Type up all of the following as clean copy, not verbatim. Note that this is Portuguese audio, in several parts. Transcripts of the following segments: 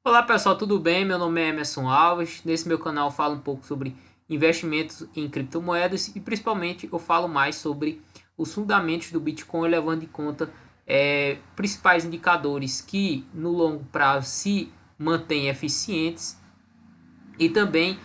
Olá pessoal, tudo bem? Meu nome é Emerson Alves. Nesse meu canal eu falo um pouco sobre investimentos em criptomoedas e principalmente eu falo mais sobre os fundamentos do Bitcoin, levando em conta principais indicadores que no longo prazo se mantêm eficientes e também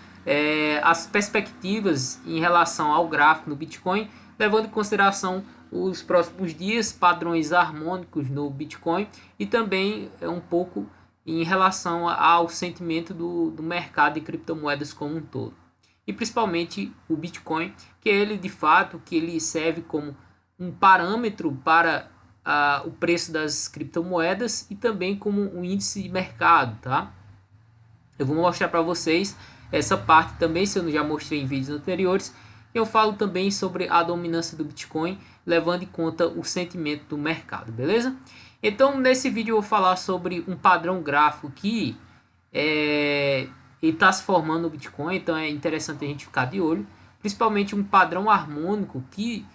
as perspectivas em relação ao gráfico no Bitcoin, levando em consideração os próximos dias, padrões harmônicos no Bitcoin e também um pouco em relação ao sentimento do mercado de criptomoedas como um todo. E principalmente o Bitcoin, que ele de fato que ele serve como um parâmetro para o preço das criptomoedas e também como um índice de mercado, tá? Eu vou mostrar para vocês essa parte também, se eu já mostrei em vídeos anteriores. Eu falo também sobre a dominância do Bitcoin, levando em conta o sentimento do mercado, beleza? Então, nesse vídeo eu vou falar sobre um padrão gráfico que está se formando no Bitcoin, então é interessante a gente ficar de olho. Principalmente um padrão harmônico que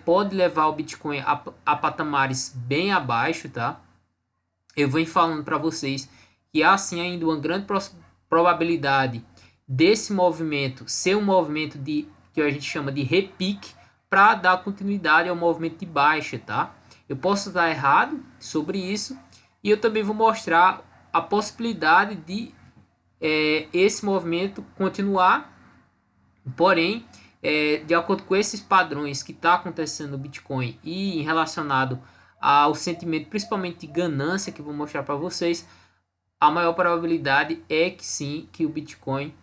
pode levar o Bitcoin a patamares bem abaixo, tá? Eu venho falando para vocês que há sim ainda uma grande probabilidade desse movimento ser um movimento de que a gente chama de repique para dar continuidade ao movimento de baixa, tá? Eu posso estar errado sobre isso e eu também vou mostrar a possibilidade de esse movimento continuar, porém, de acordo com esses padrões que está acontecendo no Bitcoin e em relacionado ao sentimento, principalmente de ganância, que eu vou mostrar para vocês, a maior probabilidade é que sim, que o Bitcoin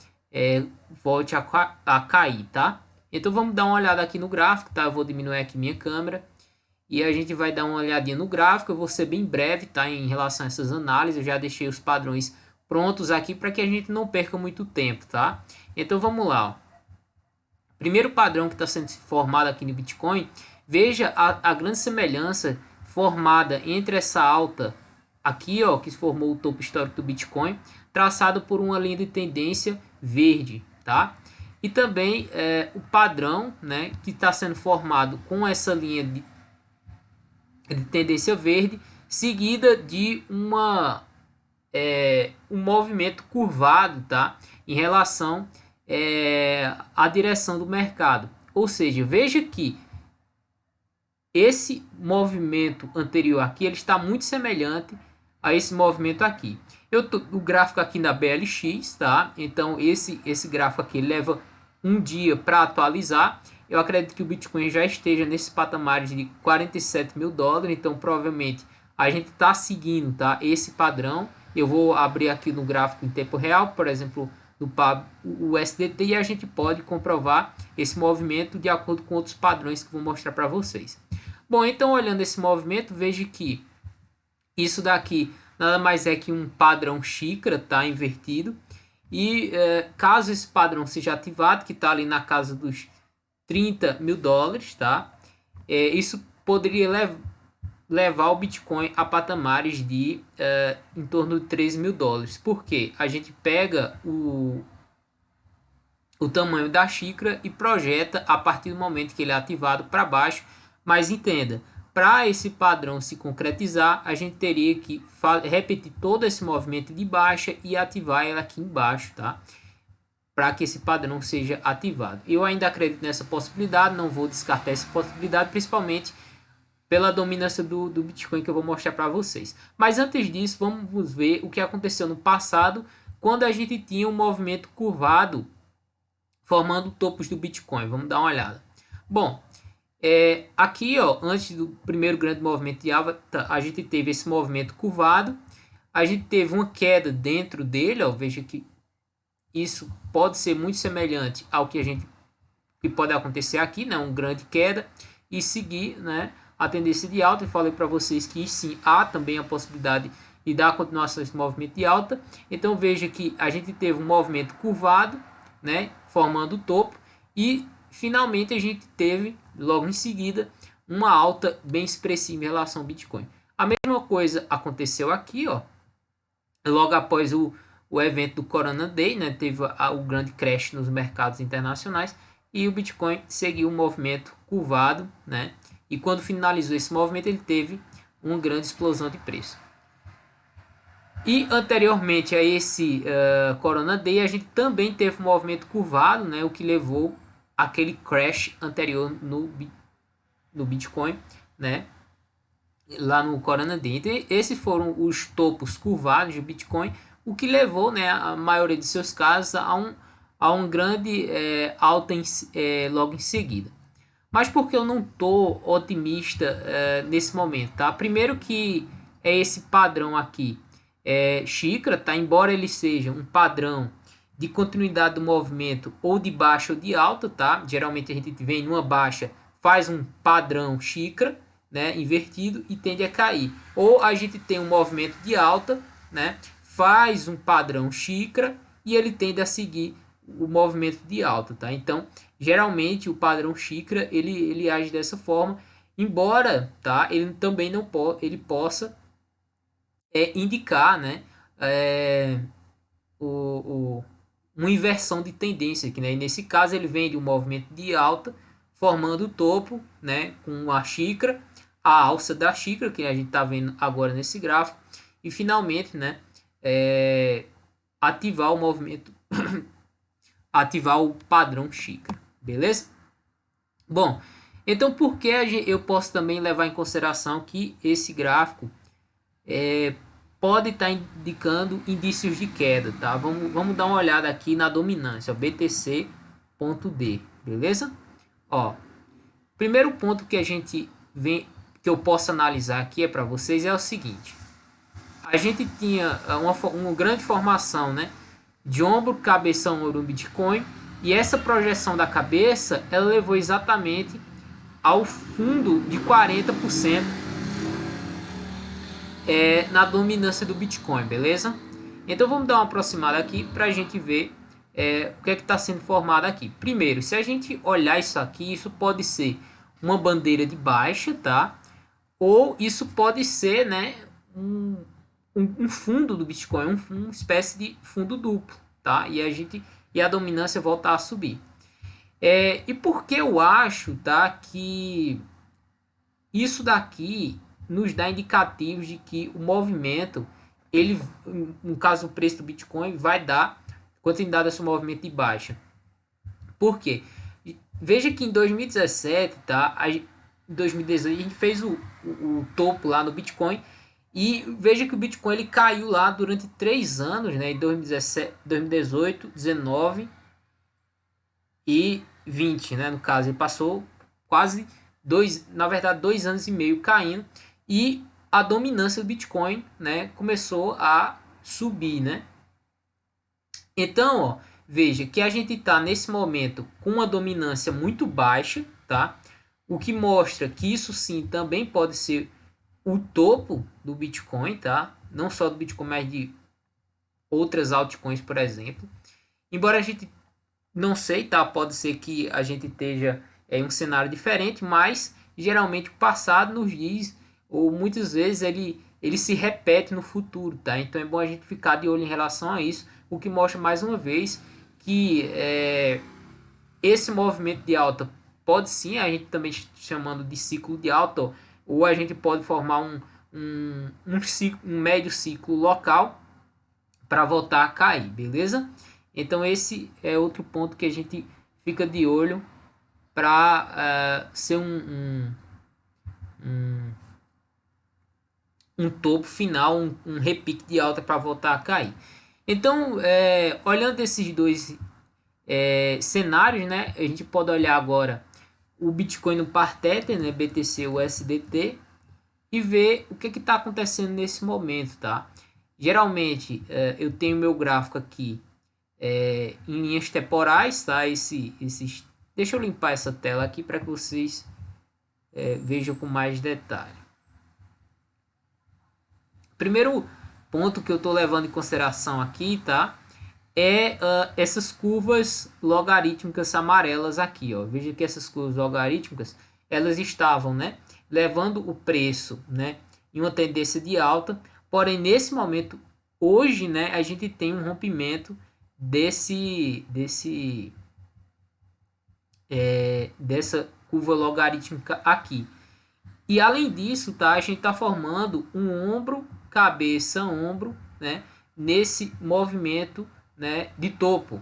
volte a cair, tá? Então vamos dar uma olhada aqui no gráfico, tá? Eu vou diminuir aqui minha câmera e a gente vai dar uma olhadinha no gráfico. Eu vou ser bem breve, tá? Em relação a essas análises, eu já deixei os padrões prontos aqui para que a gente não perca muito tempo, tá? Então vamos lá, ó. Primeiro padrão que está sendo formado aqui no Bitcoin, veja a grande semelhança formada entre essa alta aqui, ó, que formou o topo histórico do Bitcoin, traçado por uma linha de tendência verde, tá? E também o padrão, né, que está sendo formado com essa linha de tendência verde, seguida de um movimento curvado, tá? Em relação à direção do mercado. Ou seja, veja que esse movimento anterior aqui ele está muito semelhante a esse movimento aqui. Eu tô o gráfico aqui na BLX, tá? Então esse gráfico aqui leva um dia para atualizar. Eu acredito que o Bitcoin já esteja nesses patamares de 47 mil dólares, então provavelmente a gente está seguindo, tá? Esse padrão. Eu vou abrir aqui no gráfico em tempo real, por exemplo, o SDT, e a gente pode comprovar esse movimento de acordo com outros padrões que eu vou mostrar para vocês. Bom, então olhando esse movimento, veja que isso daqui nada mais é que um padrão xícara, tá? Invertido. E caso esse padrão seja ativado, que está ali na casa dos 30 mil dólares, tá? Isso poderia levar o Bitcoin a patamares de em torno de 13 mil dólares. Porque a gente pega o tamanho da xícara e projeta a partir do momento que ele é ativado para baixo. Mas entenda, para esse padrão se concretizar, a gente teria que repetir todo esse movimento de baixa e ativar ela aqui embaixo, tá? Para que esse padrão seja ativado. Eu ainda acredito nessa possibilidade, não vou descartar essa possibilidade, principalmente pela dominância do Bitcoin que eu vou mostrar para vocês. Mas antes disso, vamos ver o que aconteceu no passado, quando a gente tinha um movimento curvado formando topos do Bitcoin. Vamos dar uma olhada. Bom, aqui, ó, antes do primeiro grande movimento de alta, a gente teve esse movimento curvado. A gente teve uma queda dentro dele, ó, veja que isso pode ser muito semelhante ao que pode acontecer aqui, né, uma grande queda e seguir, né, a tendência de alta. Eu falei para vocês que sim, há também a possibilidade de dar continuação a esse movimento de alta. Então veja que a gente teve um movimento curvado, né, formando o topo, e finalmente a gente teve logo em seguida uma alta bem expressiva em relação ao Bitcoin. A mesma coisa aconteceu aqui, ó, logo após o evento do Corona Day, né, teve o grande crash nos mercados internacionais e o Bitcoin seguiu um movimento curvado, né, e quando finalizou esse movimento ele teve uma grande explosão de preço. E anteriormente a esse Corona Day, a gente também teve um movimento curvado, né, o que levou aquele crash anterior no Bitcoin, né, lá no Corona Day. Então, esses foram os topos curvados do Bitcoin, o que levou, né, a maioria de seus casos a um grande alta logo em seguida. Mas por que eu não estou otimista nesse momento? Tá? Primeiro que é esse padrão aqui, xícara, tá? Embora ele seja um padrão de continuidade do movimento ou de baixa ou de alta, tá? Geralmente a gente vem numa baixa, faz um padrão xícara, né, invertido e tende a cair. Ou a gente tem um movimento de alta, né, faz um padrão xícara e ele tende a seguir o movimento de alta, tá? Então, geralmente o padrão xícara ele age dessa forma, embora, tá, ele também não ele possa indicar, né, uma inversão de tendência, que, né, nesse caso ele vem de um movimento de alta, formando o topo, né, com a xícara, a alça da xícara, que a gente está vendo agora nesse gráfico, e finalmente, né, ativar o movimento, ativar o padrão xícara, beleza? Bom, então por que eu posso também levar em consideração que esse gráfico pode estar indicando indícios de queda, tá? Vamos dar uma olhada aqui na dominância, BTC.D, beleza? Ó, primeiro ponto que a gente vem, que eu posso analisar aqui para vocês é o seguinte: a gente tinha uma grande formação, né, de ombro, cabeça, ombro no Bitcoin, e essa projeção da cabeça ela levou exatamente ao fundo de 40% na dominância do Bitcoin, beleza? Então vamos dar uma aproximada aqui para a gente ver o que é que está sendo formado aqui. Primeiro, se a gente olhar isso aqui, isso pode ser uma bandeira de baixa, tá? Ou isso pode ser, né, um fundo do Bitcoin, uma espécie de fundo duplo, tá? E a dominância volta a subir. E por que eu acho, tá, que isso daqui nos dá indicativos de que o movimento, ele, no caso o preço do Bitcoin, vai dar continuidade a esse movimento de baixa. Por quê? Veja que em 2017, tá, em 2018 a gente fez o topo lá no Bitcoin, e veja que o Bitcoin ele caiu lá durante 3 anos, né, em 2017, 2018, 19 e 20, né, no caso ele passou quase 2 anos e meio caindo, e a dominância do Bitcoin, né, começou a subir, né? Então, ó, veja que a gente está nesse momento com uma dominância muito baixa, tá? O que mostra que isso sim também pode ser o topo do Bitcoin, tá? Não só do Bitcoin, mas de outras altcoins, por exemplo. Embora a gente não sei, tá? Pode ser que a gente esteja em um cenário diferente, mas geralmente o passado nos diz, ou muitas vezes ele se repete no futuro, tá? Então é bom a gente ficar de olho em relação a isso, o que mostra mais uma vez que esse movimento de alta pode sim, a gente também chamando de ciclo de alta, ou a gente pode formar um médio ciclo local para voltar a cair, beleza? Então esse é outro ponto que a gente fica de olho para ser um topo final, um repique de alta para voltar a cair. Então, olhando esses dois cenários, né, a gente pode olhar agora o Bitcoin no par Tether, né, BTC USDT, e ver o que está acontecendo nesse momento, tá? Geralmente eu tenho meu gráfico aqui em linhas temporais, tá? Deixa eu limpar essa tela aqui para que vocês vejam com mais detalhe. Primeiro ponto que eu estou levando em consideração aqui, tá? Essas curvas logarítmicas amarelas aqui, ó. Veja que essas curvas logarítmicas, elas estavam, né, levando o preço, né, em uma tendência de alta. Porém, nesse momento, hoje, né, a gente tem um rompimento dessa curva logarítmica aqui. E além disso, tá, a gente está formando um ombro, cabeça, ombro, né, nesse movimento, né, de topo.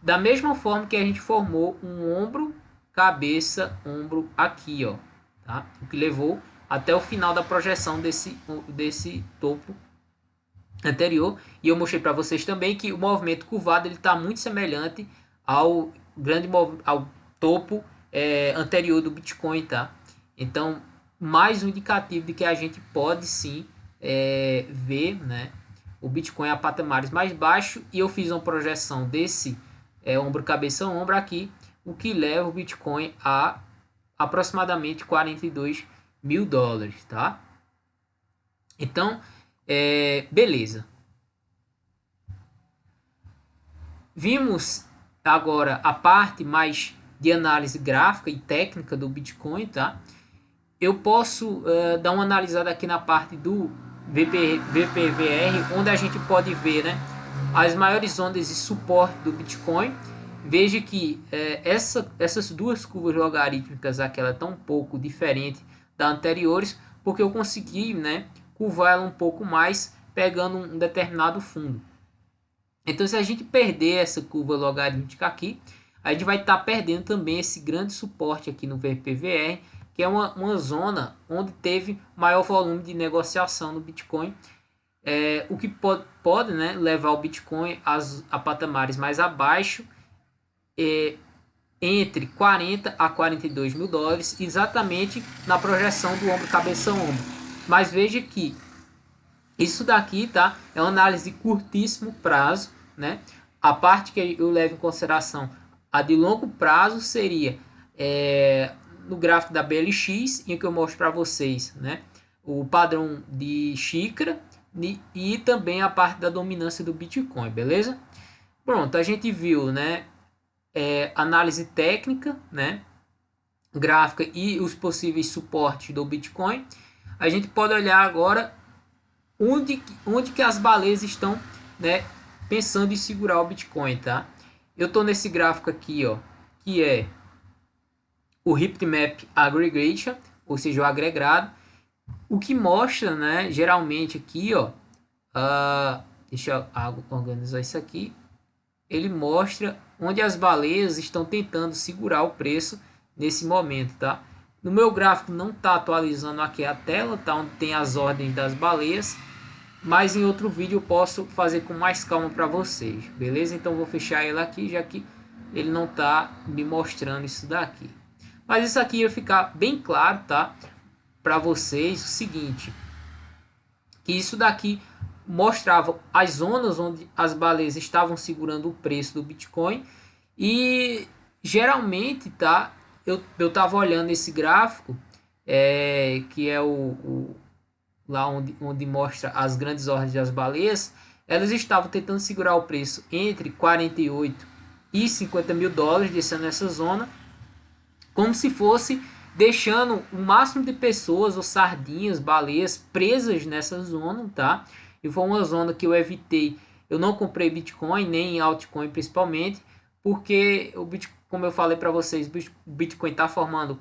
Da mesma forma que a gente formou um ombro, cabeça, ombro aqui, ó, tá? O que levou até o final da projeção desse topo anterior. E eu mostrei para vocês também que o movimento curvado ele está muito semelhante ao ao topo anterior do Bitcoin, tá? Então, mais um indicativo de que a gente pode sim ver, né, o Bitcoin a patamares mais baixos. E eu fiz uma projeção desse ombro, cabeça, ombro aqui, o que leva o Bitcoin a aproximadamente 42 mil dólares, tá? Então, beleza. Vimos agora a parte mais de análise gráfica e técnica do Bitcoin, tá? Eu posso dar uma analisada aqui na parte do VPVR, onde a gente pode ver, né, as maiores ondas de suporte do Bitcoin. Veja que essas duas curvas logarítmicas aqui, ela está um pouco diferente das anteriores, porque eu consegui, né, curvar ela um pouco mais, pegando um determinado fundo. Então, se a gente perder essa curva logarítmica aqui, a gente vai estar perdendo também esse grande suporte aqui no VPVR, que é uma zona onde teve maior volume de negociação no Bitcoin, o que pode, né, levar o Bitcoin a patamares mais abaixo, entre 40 a 42 mil dólares, exatamente na projeção do ombro, cabeça, ombro. Mas veja que isso daqui, tá, é uma análise de curtíssimo prazo, né? A parte que eu levo em consideração, a de longo prazo, seria no gráfico da BLX, em que eu mostro para vocês, né, o padrão de xícara e também a parte da dominância do Bitcoin, beleza? Pronto, a gente viu, né, análise técnica, né, gráfica e os possíveis suportes do Bitcoin. A gente pode olhar agora onde que as baleias estão, né, pensando em segurar o Bitcoin, tá? Eu tô nesse gráfico aqui, ó, que é o Heatmap Aggregation, ou seja, o agregado, o que mostra, né, geralmente aqui, ó, deixa eu organizar isso aqui, ele mostra onde as baleias estão tentando segurar o preço nesse momento, tá? No meu gráfico não está atualizando aqui a tela, tá, onde tem as ordens das baleias, mas em outro vídeo eu posso fazer com mais calma para vocês, beleza? Então vou fechar ele aqui, já que ele não está me mostrando isso daqui. Mas isso aqui ia ficar bem claro, tá, para vocês o seguinte, que isso daqui mostrava as zonas onde as baleias estavam segurando o preço do Bitcoin. E geralmente, tá, eu tava olhando esse gráfico, que é lá onde mostra as grandes ordens das baleias. Elas estavam tentando segurar o preço entre 48 e 50 mil dólares, descendo nessa zona, como se fosse deixando o máximo de pessoas ou sardinhas, baleias presas nessa zona, tá? E foi uma zona que eu evitei. Eu não comprei Bitcoin, nem altcoin principalmente, porque o Bitcoin, como eu falei para vocês, o Bitcoin está formando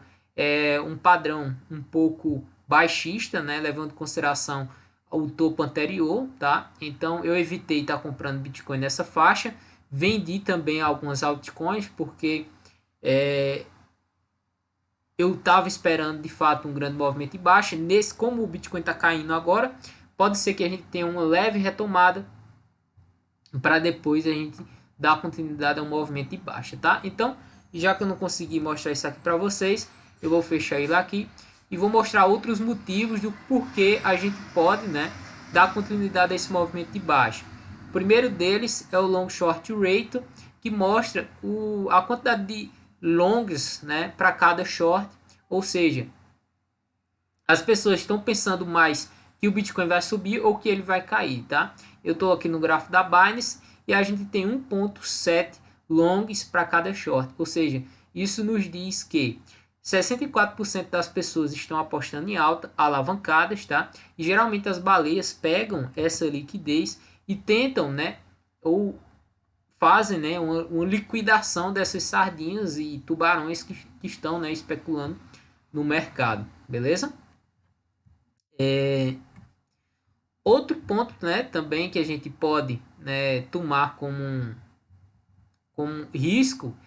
um padrão um pouco baixista, né? Levando em consideração o topo anterior, tá? Então eu evitei estar comprando Bitcoin nessa faixa. Vendi também algumas altcoins, porque eu estava esperando de fato um grande movimento de baixa. Como o Bitcoin está caindo agora, pode ser que a gente tenha uma leve retomada para depois a gente dar continuidade ao movimento de baixa, tá? Então, já que eu não consegui mostrar isso aqui para vocês, eu vou fechar ele aqui e vou mostrar outros motivos do porquê a gente pode, né, dar continuidade a esse movimento de baixa. O primeiro deles é o Long Short Rate, que mostra a quantidade de longs, né, para cada short, ou seja, as pessoas estão pensando mais que o Bitcoin vai subir ou que ele vai cair, tá? Eu estou aqui no gráfico da Binance e a gente tem 1.7 longs para cada short, ou seja, isso nos diz que 64% das pessoas estão apostando em alta, alavancadas, tá? E geralmente as baleias pegam essa liquidez e tentam, né, ou fazem, né, uma liquidação dessas sardinhas e tubarões que estão, né, especulando no mercado, beleza? Outro ponto, né, também que a gente pode, né, tomar como risco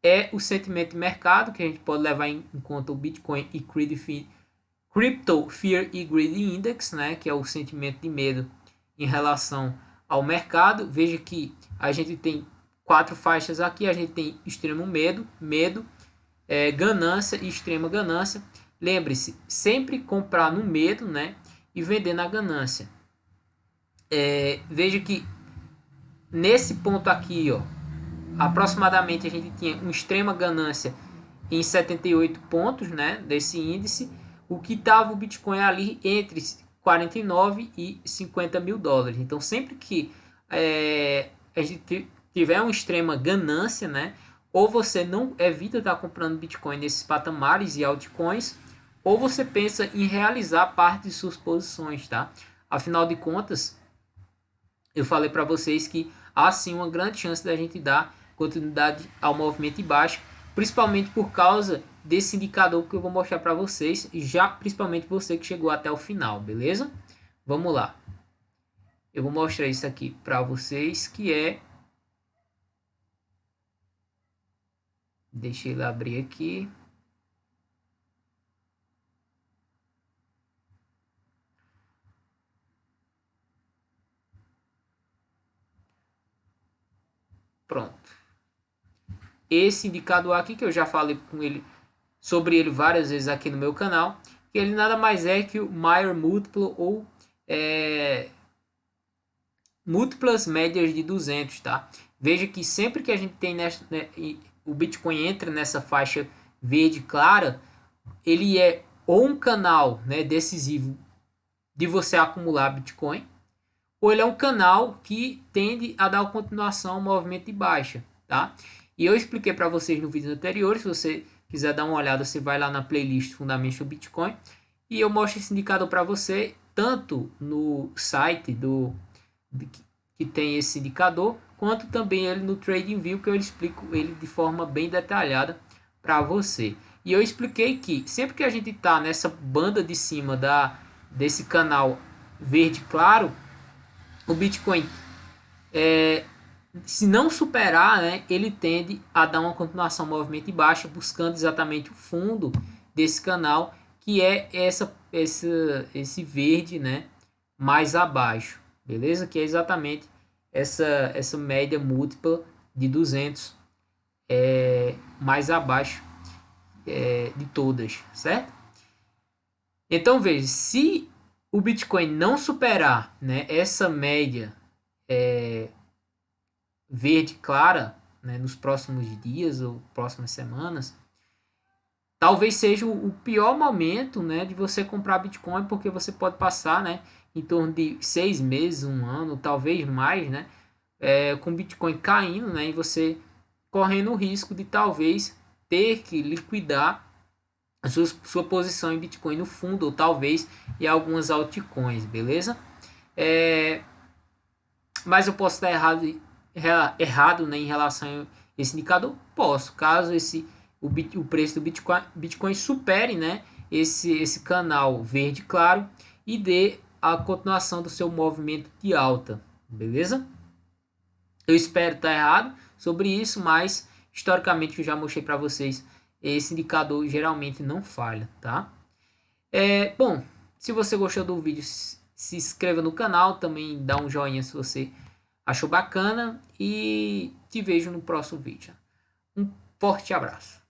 é o sentimento de mercado, que a gente pode levar em conta o Bitcoin e Crypto Fear e Greed Index, né, que é o sentimento de medo em relação ao mercado. Veja que a gente tem 4 faixas aqui, a gente tem extremo medo, ganância e extrema ganância. Lembre-se, sempre comprar no medo, né, e vender na ganância. Veja que nesse ponto aqui, ó, aproximadamente a gente tinha uma extrema ganância em 78 pontos, né, desse índice, o que estava o Bitcoin ali entre 49 e 50 mil dólares. Então, sempre que a gente tiver uma extrema ganância, né, ou você não evita estar comprando Bitcoin nesses patamares e altcoins, ou você pensa em realizar parte de suas posições, tá? Afinal de contas, eu falei para vocês que há sim uma grande chance da gente dar continuidade ao movimento de baixa, principalmente por causa desse indicador que eu vou mostrar para vocês, já principalmente você que chegou até o final, beleza? Vamos lá. Eu vou mostrar isso aqui para vocês, que é... Deixa ele abrir aqui. Pronto. Esse indicador aqui, que eu já falei sobre ele várias vezes aqui no meu canal, que ele nada mais é que o Mayer Múltiplo, ou múltiplas médias de 200, tá? Veja que sempre que a gente tem o Bitcoin entra nessa faixa verde clara, ele é ou um canal, né, decisivo de você acumular Bitcoin, ou ele é um canal que tende a dar continuação ao movimento de baixa, tá? E eu expliquei para vocês no vídeo anterior. Se você quiser dar uma olhada, você vai lá na playlist Fundamentos do Bitcoin e eu mostro esse indicador para você, tanto no site que tem esse indicador, quanto também ele no TradingView, que eu explico ele de forma bem detalhada para você. E eu expliquei que sempre que a gente está nessa banda de cima desse canal verde claro, o Bitcoin, se não superar, né, ele tende a dar uma continuação ao movimento de baixa, buscando exatamente o fundo desse canal, que é esse verde, né, mais abaixo, beleza? Que é exatamente essa média múltipla de 200 mais abaixo de todas, certo? Então veja, se o Bitcoin não superar, né, essa média verde clara, né, nos próximos dias ou próximas semanas, talvez seja o pior momento, né, de você comprar Bitcoin, porque você pode passar, né, em torno de 6 meses, um ano, talvez mais, né, com Bitcoin caindo, né, e você correndo o risco de talvez ter que liquidar a sua posição em Bitcoin no fundo, ou talvez em algumas altcoins, beleza? Mas eu posso estar errado, né, em relação a esse indicador? Posso, caso o preço do Bitcoin supere, né, esse canal verde claro e dê a continuação do seu movimento de alta, beleza? Eu espero estar errado sobre isso, mas historicamente eu já mostrei para vocês, esse indicador geralmente não falha, tá? Bom, se você gostou do vídeo, se inscreva no canal, também dá um joinha se você achou bacana e te vejo no próximo vídeo. Um forte abraço.